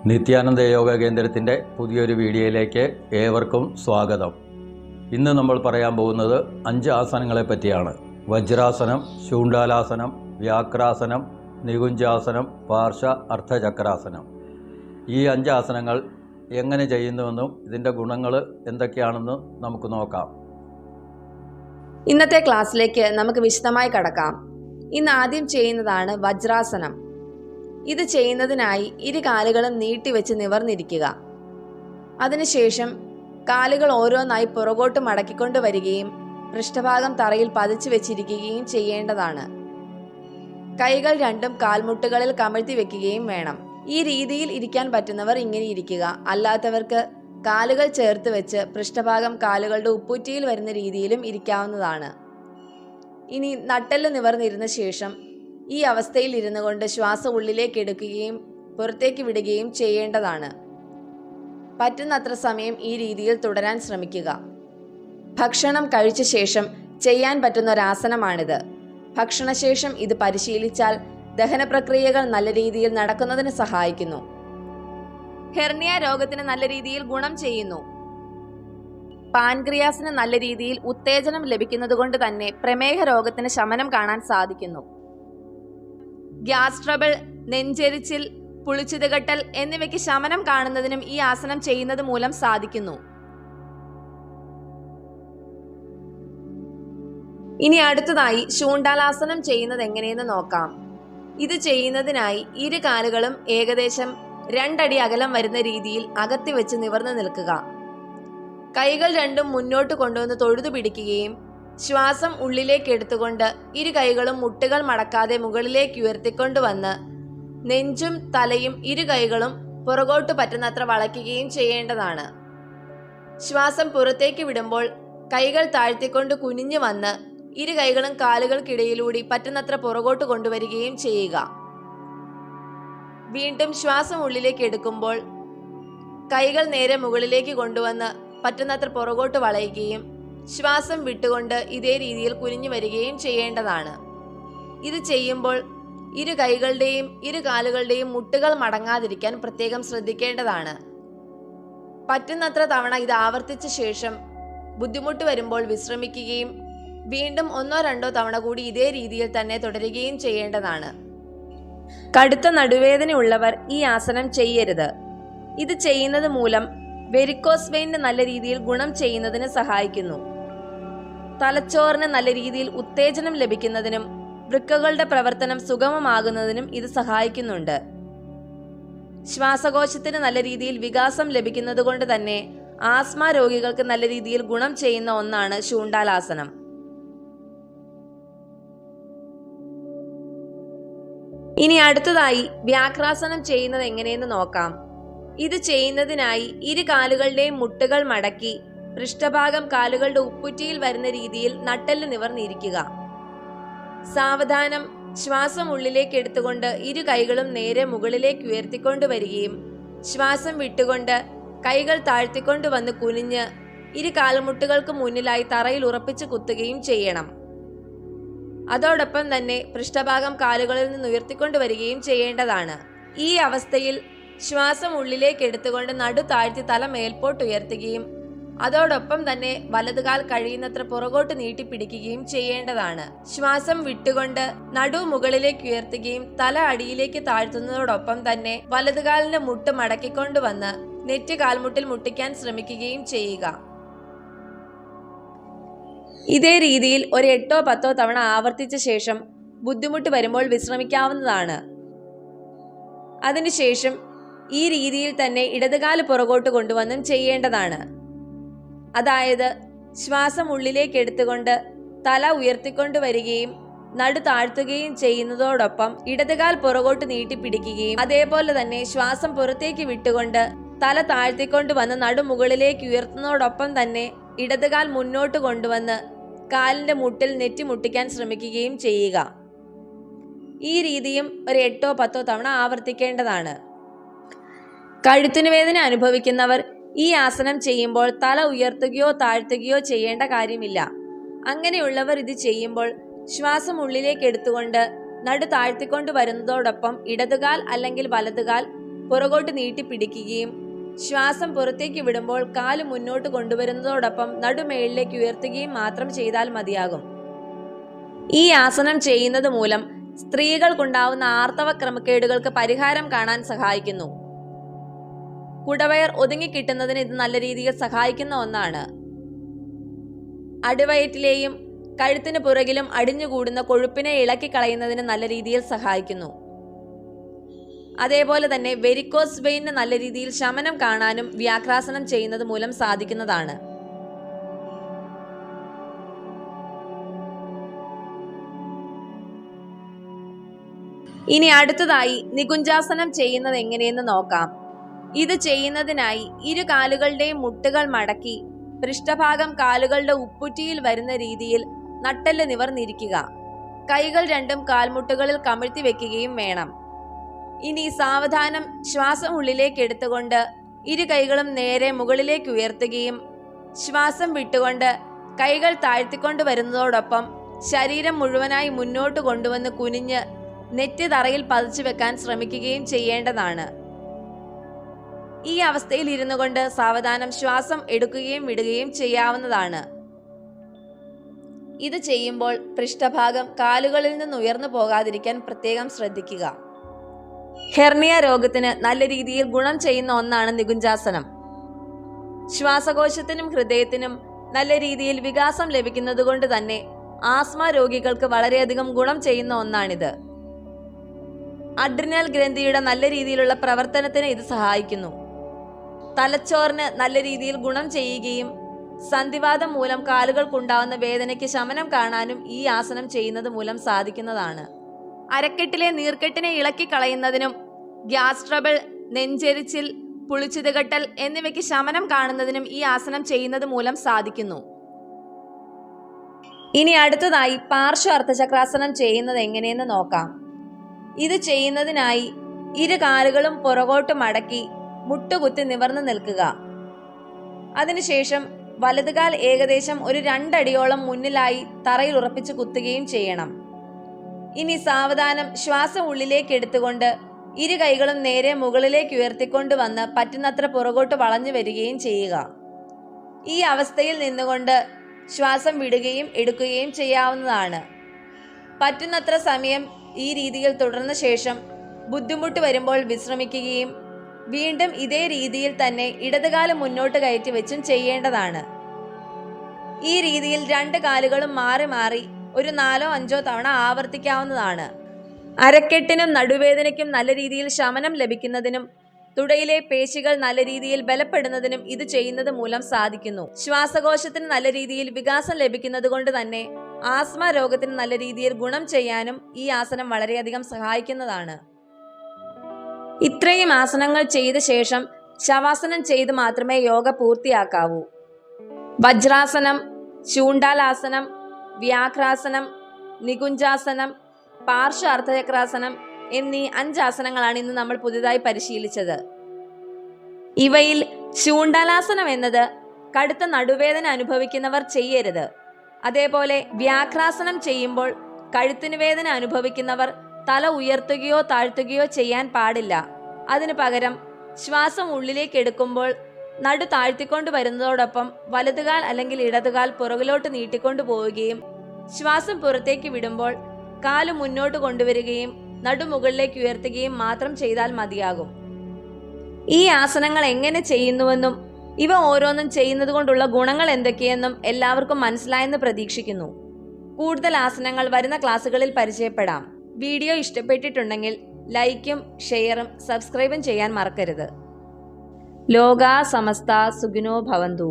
നിത്യാനന്ദ യോഗ കേന്ദ്രത്തിൻ്റെ പുതിയൊരു വീഡിയോയിലേക്ക് ഏവർക്കും സ്വാഗതം. ഇന്ന് നമ്മൾ പറയാൻ പോകുന്നത് 5 ആസനങ്ങളെ പറ്റിയാണ്. വജ്രാസനം, ശൂണ്ടാലാസനം, വ്യാക്രാസനം, നികുഞ്ചാസനം, പാർശ്വ അർദ്ധചക്രാസനം. ഈ 5 ആസനങ്ങൾ എങ്ങനെ ചെയ്യുന്നുവെന്നും ഇതിൻ്റെ ഗുണങ്ങൾ എന്തൊക്കെയാണെന്നും നമുക്ക് നോക്കാം. ഇന്നത്തെ ക്ലാസ്സിലേക്ക് നമുക്ക് വിശദമായി കടക്കാം. ഇന്ന് ആദ്യം ചെയ്യുന്നതാണ് വജ്രാസനം. ഇത് ചെയ്യുന്നതിനായി ഇരു കാലുകളും നീട്ടിവെച്ച് നിവർന്നിരിക്കുക. അതിനുശേഷം കാലുകൾ ഓരോന്നായി പുറകോട്ട് മടക്കിക്കൊണ്ട് വരികയും പൃഷ്ഠഭാഗം തറയിൽ പതിച്ചു വെച്ചിരിക്കുകയും ചെയ്യേണ്ടതാണ്. കൈകൾ രണ്ടും കാൽമുട്ടുകളിൽ കമഴ്ത്തി വെക്കുകയും വേണം. ഈ രീതിയിൽ ഇരിക്കാൻ പറ്റുന്നവർ ഇങ്ങനെ ഇരിക്കുക. അല്ലാത്തവർക്ക് കാലുകൾ ചേർത്ത് വെച്ച് പൃഷ്ഠഭാഗം കാലുകളുടെ ഉപ്പൂറ്റിയിൽ വരുന്ന രീതിയിലും ഇരിക്കാവുന്നതാണ്. ഇനി നട്ടെല്ല് നിവർന്നിരുന്ന ശേഷം ഈ അവസ്ഥയിൽ ഇരുന്നു കൊണ്ട് ശ്വാസം ഉള്ളിലേക്ക് എടുക്കുകയും പുറത്തേക്ക് വിടുകയും ചെയ്യേണ്ടതാണ്. പറ്റുന്നത്ര സമയം ഈ രീതിയിൽ തുടരാൻ ശ്രമിക്കുക. ഭക്ഷണം കഴിച്ച ശേഷം ചെയ്യാൻ പറ്റുന്ന ഒരാസനമാണിത്. ഭക്ഷണശേഷം ഇത് പരിശീലിച്ചാൽ ദഹന പ്രക്രിയകൾ നല്ല രീതിയിൽ നടക്കുന്നതിന് സഹായിക്കുന്നു. ഹെർണിയ രോഗത്തിന് നല്ല രീതിയിൽ ഗുണം ചെയ്യുന്നു. പാൻക്രിയാസിന് നല്ല രീതിയിൽ ഉത്തേജനം ലഭിക്കുന്നത് കൊണ്ട് തന്നെ പ്രമേഹ രോഗത്തിന് ശമനം കാണാൻ സാധിക്കുന്നു. ഗ്യാസ് ട്രബിൾ, നെഞ്ചെരിച്ചിൽ, പുളിച്ചിതുകെട്ടൽ എന്നിവയ്ക്ക് ശമനം കാണുന്നതിനും ഈ ആസനം ചെയ്യുന്നത് മൂലം സാധിക്കുന്നു. ഇനി അടുത്തതായി ശൂണ്ടാലാസനം ചെയ്യുന്നത് എങ്ങനെയെന്ന് നോക്കാം. ഇത് ചെയ്യുന്നതിനായി ഇരു കാലുകളും ഏകദേശം 2 അടി അകലം വരുന്ന രീതിയിൽ അകത്തി വെച്ച് നിവർന്നു നിൽക്കുക. കൈകൾ രണ്ടും മുന്നോട്ട് കൊണ്ടുവന്ന് തൊഴുതു പിടിക്കുകയും ശ്വാസം ഉള്ളിലേക്ക് എടുത്തുകൊണ്ട് ഇരു കൈകളും മുട്ടുകൾ മടക്കാതെ മുകളിലേക്ക് ഉയർത്തിക്കൊണ്ടുവന്ന് നെഞ്ചും തലയും ഇരു കൈകളും പുറകോട്ട് പറ്റുന്നത്ര വളയ്ക്കുകയും ചെയ്യേണ്ടതാണ്. ശ്വാസം പുറത്തേക്ക് വിടുമ്പോൾ കൈകൾ താഴ്ത്തിക്കൊണ്ട് കുനിഞ്ഞു വന്ന് ഇരു കൈകളും കാലുകൾക്കിടയിലൂടെ പറ്റുന്നത്ര പുറകോട്ട് കൊണ്ടുവരികയും ചെയ്യുക. വീണ്ടും ശ്വാസം ഉള്ളിലേക്ക് എടുക്കുമ്പോൾ കൈകൾ നേരെ മുകളിലേക്ക് കൊണ്ടുവന്ന് പറ്റുന്നത്ര പുറകോട്ട് വളയുകയും ശ്വാസം വിട്ടുകൊണ്ട് ഇതേ രീതിയിൽ കുനിഞ്ഞു വരികയും ചെയ്യേണ്ടതാണ്. ഇത് ചെയ്യുമ്പോൾ ഇരു കൈകളുടെയും ഇരു കാലുകളുടെയും മുട്ടുകൾ മടങ്ങാതിരിക്കാൻ പ്രത്യേകം ശ്രദ്ധിക്കേണ്ടതാണ്. പറ്റുന്നത്ര തവണ ഇത് ആവർത്തിച്ച ശേഷം ബുദ്ധിമുട്ട് വരുമ്പോൾ വിശ്രമിക്കുകയും വീണ്ടും 1-2 തവണ കൂടി ഇതേ രീതിയിൽ തന്നെ തുടരുകയും ചെയ്യേണ്ടതാണ്. കടുത്ത നടുവേദന ഉള്ളവർ ഈ ആസനം ചെയ്യരുത്. ഇത് ചെയ്യുന്നത് മൂലം വെരിക്കോസ് വെയിന് നല്ല രീതിയിൽ ഗുണം ചെയ്യുന്നതിന് സഹായിക്കുന്നു. തലച്ചോറിന് നല്ല രീതിയിൽ ഉത്തേജനം ലഭിക്കുന്നതിനും വൃക്കകളുടെ പ്രവർത്തനം സുഗമമാകുന്നതിനും ഇത് സഹായിക്കുന്നുണ്ട്. ശ്വാസകോശത്തിന് നല്ല രീതിയിൽ വികാസം ലഭിക്കുന്നത് കൊണ്ട് തന്നെ ആസ്മ രോഗികൾക്ക് നല്ല രീതിയിൽ ഗുണം ചെയ്യുന്ന ഒന്നാണ് ശൂണ്ടാലാസനം. ഇനി അടുത്തതായി വ്യാക്രാസനം ചെയ്യുന്നത് എങ്ങനെയെന്ന് നോക്കാം. ഇത് ചെയ്യുന്നതിനായി ഇരു കാലുകളുടെയും മുട്ടുകൾ മടക്കി പൃഷ്ഠഭാഗം കാലുകളുടെ ഉപ്പുറ്റിയിൽ വരുന്ന രീതിയിൽ നട്ടെല്ല് നിവർന്നിരിക്കുക. സാവധാനം ശ്വാസം ഉള്ളിലേക്ക് എടുത്തുകൊണ്ട് ഇരു കൈകളും നേരെ മുകളിലേക്ക് ഉയർത്തിക്കൊണ്ട് വരികയും ശ്വാസം വിട്ടുകൊണ്ട് കൈകൾ താഴ്ത്തിക്കൊണ്ട് വന്ന് കുനിഞ്ഞ് ഇരു കാൽമുട്ടുകൾക്ക് മുന്നിലായി തറയിൽ ഉറപ്പിച്ച് കുത്തുകയും ചെയ്യണം. അതോടൊപ്പം തന്നെ പൃഷ്ഠഭാഗം കാലുകളിൽ നിന്ന് ഉയർത്തിക്കൊണ്ട് വരികയും ചെയ്യേണ്ടതാണ്. ഈ അവസ്ഥയിൽ ശ്വാസം ഉള്ളിലേക്ക് എടുത്തുകൊണ്ട് നടു താഴ്ത്തി തല മേൽപോട്ട് ഉയർത്തുകയും അതോടൊപ്പം തന്നെ വലതുകാൽ കഴിയുന്നത്ര പുറകോട്ട് നീട്ടിപ്പിടിക്കുകയും ചെയ്യേണ്ടതാണ്. ശ്വാസം വിട്ടുകൊണ്ട് നടു മുകളിലേക്ക് ഉയർത്തുകയും തല അടിയിലേക്ക് താഴ്ത്തുന്നതോടൊപ്പം തന്നെ വലതുകാലിന്റെ മുട്ട് മടക്കിക്കൊണ്ടുവന്ന് നെറ്റ് കാൽമുട്ടിൽ മുട്ടിക്കാൻ ശ്രമിക്കുകയും ചെയ്യുക. ഇതേ രീതിയിൽ ഒരു 8-10 തവണ ആവർത്തിച്ച ശേഷം ബുദ്ധിമുട്ട് വരുമ്പോൾ വിശ്രമിക്കാവുന്നതാണ്. അതിനുശേഷം ഈ രീതിയിൽ തന്നെ ഇടതുകാല് പുറകോട്ട് കൊണ്ടുവന്നും ചെയ്യേണ്ടതാണ്. അതായത് ശ്വാസം ഉള്ളിലേക്ക് എടുത്തുകൊണ്ട് തല ഉയർത്തിക്കൊണ്ട് വരികയും നടു താഴ്ത്തുകയും ചെയ്യുന്നതോടൊപ്പം ഇടതുകാൽ പുറകോട്ട് നീട്ടിപ്പിടിക്കുകയും അതേപോലെ തന്നെ ശ്വാസം പുറത്തേക്ക് വിട്ടുകൊണ്ട് തല താഴ്ത്തിക്കൊണ്ട് വന്ന് നടു മുകളിലേക്ക് ഉയർത്തുന്നതോടൊപ്പം തന്നെ ഇടതുകാൽ മുന്നോട്ട് കൊണ്ടുവന്ന് കാലിന്റെ മുട്ടിൽ നെറ്റി മുട്ടിക്കാൻ ശ്രമിക്കുകയും ചെയ്യുക. ഈ രീതിയും ഒരു 8-10 തവണ ആവർത്തിക്കേണ്ടതാണ്. കഴുത്തിന് വേദന അനുഭവിക്കുന്നവർ ഈ ആസനം ചെയ്യുമ്പോൾ തല ഉയർത്തുകയോ താഴ്ത്തുകയോ ചെയ്യേണ്ട കാര്യമില്ല. അങ്ങനെയുള്ളവർ ഇത് ചെയ്യുമ്പോൾ ശ്വാസം ഉള്ളിലേക്ക് എടുത്തുകൊണ്ട് നടു താഴ്ത്തിക്കൊണ്ട് വരുന്നതോടൊപ്പം ഇടതുകാൽ അല്ലെങ്കിൽ വലതുകാൽ പുറകോട്ട് നീട്ടിപ്പിടിക്കുകയും ശ്വാസം പുറത്തേക്ക് വിടുമ്പോൾ കാല് മുന്നോട്ട് കൊണ്ടുവരുന്നതോടൊപ്പം നടുമേളിലേക്ക് ഉയർത്തുകയും മാത്രം ചെയ്താൽ മതിയാകും. ഈ ആസനം ചെയ്യുന്നത് മൂലം സ്ത്രീകൾക്കുണ്ടാവുന്ന ആർത്തവ ക്രമക്കേടുകൾക്ക് പരിഹാരം കാണാൻ സഹായിക്കുന്നു. കുടവയർ ഒതുങ്ങിക്കിട്ടുന്നതിന് ഇത് നല്ല രീതിയിൽ സഹായിക്കുന്ന ഒന്നാണ്. അടിവയറ്റിലെയും കഴുത്തിന് പുറകിലും അടിഞ്ഞുകൂടുന്ന കൊഴുപ്പിനെ ഇളക്കി കളയുന്നതിന് നല്ല രീതിയിൽ സഹായിക്കുന്നു. അതേപോലെ തന്നെ വെരിക്കോസ് വെയിന് നല്ല രീതിയിൽ ശമനം കാണാനും വ്യാഘ്രാസനം ചെയ്യുന്നത് മൂലം സാധിക്കുന്നതാണ്. ഇനി അടുത്തതായി നികുഞ്ചാസനം ചെയ്യുന്നത് എങ്ങനെയെന്ന് നോക്കാം. ഇത് ചെയ്യുന്നതിനായി ഇരു കാലുകളുടെയും മുട്ടുകൾ മടക്കി പൃഷ്ഠഭാഗം കാലുകളുടെ ഉപ്പുറ്റിയിൽ വരുന്ന രീതിയിൽ നട്ടെല്ല് നിവർന്നിരിക്കുക. കൈകൾ രണ്ടും കാൽമുട്ടുകളിൽ കമിഴ്ത്തി വെക്കുകയും വേണം. ഇനി സാവധാനം ശ്വാസം ഉള്ളിലേക്ക് എടുത്തുകൊണ്ട് ഇരു കൈകളും നേരെ മുകളിലേക്ക് ഉയർത്തുകയും ശ്വാസം വിട്ടുകൊണ്ട് കൈകൾ താഴ്ത്തിക്കൊണ്ട് വരുന്നതോടൊപ്പം ശരീരം മുഴുവനായി മുന്നോട്ട് കൊണ്ടുവന്ന് കുനിഞ്ഞ് നെറ്റ് തറയിൽ പതിച്ചു വെക്കാൻ ശ്രമിക്കുകയും ചെയ്യേണ്ടതാണ്. ഈ അവസ്ഥയിൽ ഇരുന്നു കൊണ്ട് സാവധാനം ശ്വാസം എടുക്കുകയും വിടുകയും ചെയ്യാവുന്നതാണ്. ഇത് ചെയ്യുമ്പോൾ പൃഷ്ഠഭാഗം കാലുകളിൽ നിന്ന് ഉയർന്നു പോകാതിരിക്കാൻ പ്രത്യേകം ശ്രദ്ധിക്കുക. ഹെർണിയ രോഗത്തിന് നല്ല രീതിയിൽ ഗുണം ചെയ്യുന്ന ഒന്നാണ് നികുഞ്ചാസനം. ശ്വാസകോശത്തിനും ഹൃദയത്തിനും നല്ല രീതിയിൽ വികാസം ലഭിക്കുന്നത് കൊണ്ട് തന്നെ ആസ്മ രോഗികൾക്ക് വളരെയധികം ഗുണം ചെയ്യുന്ന ഒന്നാണിത്. അഡ്രിനൽ ഗ്രന്ഥിയുടെ നല്ല രീതിയിലുള്ള പ്രവർത്തനത്തിന് ഇത് സഹായിക്കുന്നു. തലച്ചോറിന് നല്ല രീതിയിൽ ഗുണം ചെയ്യുകയും സന്ധിവാതം മൂലം കാലുകൾക്കുണ്ടാവുന്ന വേദനയ്ക്ക് ശമനം കാണാനും ഈ ആസനം ചെയ്യുന്നത് മൂലം സാധിക്കുന്നതാണ്. അരക്കെട്ടിലെ നീർക്കെട്ടിനെ ഇളക്കി കളയുന്നതിനും ഗ്യാസ് ട്രബിൾ, നെഞ്ചെരിച്ചിൽ, പുളിച്ചിതകട്ടൽ എന്നിവയ്ക്ക് ശമനം കാണുന്നതിനും ഈ ആസനം ചെയ്യുന്നത് മൂലം സാധിക്കുന്നു. ഇനി അടുത്തതായി പാർശ്വ അർദ്ധചക്രാസനം ചെയ്യുന്നത് എങ്ങനെയെന്ന് നോക്കാം. ഇത് ചെയ്യുന്നതിനായി ഇരു കാലുകളും പുറകോട്ട് മടക്കി മുട്ടുകുത്തി നിവർന്നു നിൽക്കുക. അതിനുശേഷം വലതുകാൽ ഏകദേശം ഒരു 2 അടിയോളം മുന്നിലായി തറയിൽ ഉറപ്പിച്ച് കുത്തുകയും ചെയ്യണം. ഇനി സാവധാനം ശ്വാസം ഉള്ളിലേക്ക് എടുത്തുകൊണ്ട് ഇരു കൈകളും നേരെ മുകളിലേക്ക് ഉയർത്തിക്കൊണ്ട് വന്ന് പറ്റുന്നത്ര പുറകോട്ട് വളഞ്ഞു വരികയും ചെയ്യുക. ഈ അവസ്ഥയിൽ നിന്നുകൊണ്ട് ശ്വാസം വിടുകയും എടുക്കുകയും ചെയ്യാവുന്നതാണ്. പറ്റുന്നത്ര സമയം ഈ രീതിയിൽ തുടർന്ന ശേഷം ബുദ്ധിമുട്ട് വരുമ്പോൾ വിശ്രമിക്കുകയും വീണ്ടും ഇതേ രീതിയിൽ തന്നെ ഇടതുകാലം മുന്നോട്ട് കയറ്റി വെച്ചും ചെയ്യേണ്ടതാണ്. ഈ രീതിയിൽ 2 കാലുകളും മാറി മാറി ഒരു 4-5 തവണ ആവർത്തിക്കാവുന്നതാണ്. അരക്കെട്ടിനും നടുവേദനയ്ക്കും നല്ല രീതിയിൽ ശമനം ലഭിക്കുന്നതിനും തുടയിലെ പേശികൾ നല്ല രീതിയിൽ ബലപ്പെടുന്നതിനും ഇത് ചെയ്യുന്നത് മൂലം സാധിക്കുന്നു. ശ്വാസകോശത്തിന് നല്ല രീതിയിൽ വികാസം ലഭിക്കുന്നത് കൊണ്ട് തന്നെ ആസ്മ രോഗത്തിന് നല്ല രീതിയിൽ ഗുണം ചെയ്യാനും ഈ ആസനം വളരെയധികം സഹായിക്കുന്നതാണ്. ഇത്രയും ആസനങ്ങൾ ചെയ്ത ശേഷം ശവാസനം ചെയ്ത് മാത്രമേ യോഗ പൂർത്തിയാക്കാവൂ. വജ്രാസനം, ശൂണ്ടാലാസനം, വ്യാഘ്രാസനം, നികുഞ്ചാസനം, പാർശ്വ അർദ്ധചക്രാസനം എന്നീ 5 ആസനങ്ങളാണ് ഇന്ന് നമ്മൾ പുതിയതായി പരിശീലിച്ചത്. ഇവയിൽ ശൂണ്ടാലാസനം എന്നത് കടുത്ത നടുവേദന അനുഭവിക്കുന്നവർ ചെയ്യരുത്. അതേപോലെ വ്യാഘ്രാസനം ചെയ്യുമ്പോൾ കഴുത്തിന് വേദന അനുഭവിക്കുന്നവർ തല ഉയർത്തുകയോ താഴ്ത്തുകയോ ചെയ്യാൻ പാടില്ല. അതിനു പകരം ശ്വാസം ഉള്ളിലേക്ക് എടുക്കുമ്പോൾ നടു താഴ്ത്തിക്കൊണ്ട് വരുന്നതോടൊപ്പം വലതുകാൽ അല്ലെങ്കിൽ ഇടതുകാൽ പുറകിലോട്ട് നീട്ടിക്കൊണ്ടു പോവുകയും ശ്വാസം പുറത്തേക്ക് വിടുമ്പോൾ കാല് മുന്നോട്ട് കൊണ്ടുവരികയും നടുമുകളിലേക്ക് ഉയർത്തുകയും മാത്രം ചെയ്താൽ മതിയാകും. ഈ ആസനങ്ങൾ എങ്ങനെ ചെയ്യുന്നുവെന്നും ഇവ ഓരോന്നും ചെയ്യുന്നത് കൊണ്ടുള്ള ഗുണങ്ങൾ എന്തൊക്കെയെന്നും എല്ലാവർക്കും മനസ്സിലായെന്ന് പ്രതീക്ഷിക്കുന്നു. കൂടുതൽ ആസനങ്ങൾ വരുന്ന ക്ലാസ്സുകളിൽ പരിചയപ്പെടാം. വീഡിയോ ഇഷ്ടപ്പെട്ടിട്ടുണ്ടെങ്കിൽ ലൈക്കും ഷെയറും സബ്സ്ക്രൈബും ചെയ്യാൻ മറക്കരുത്. ലോകാ സമസ്ത സുഖിനോ ഭവന്തു.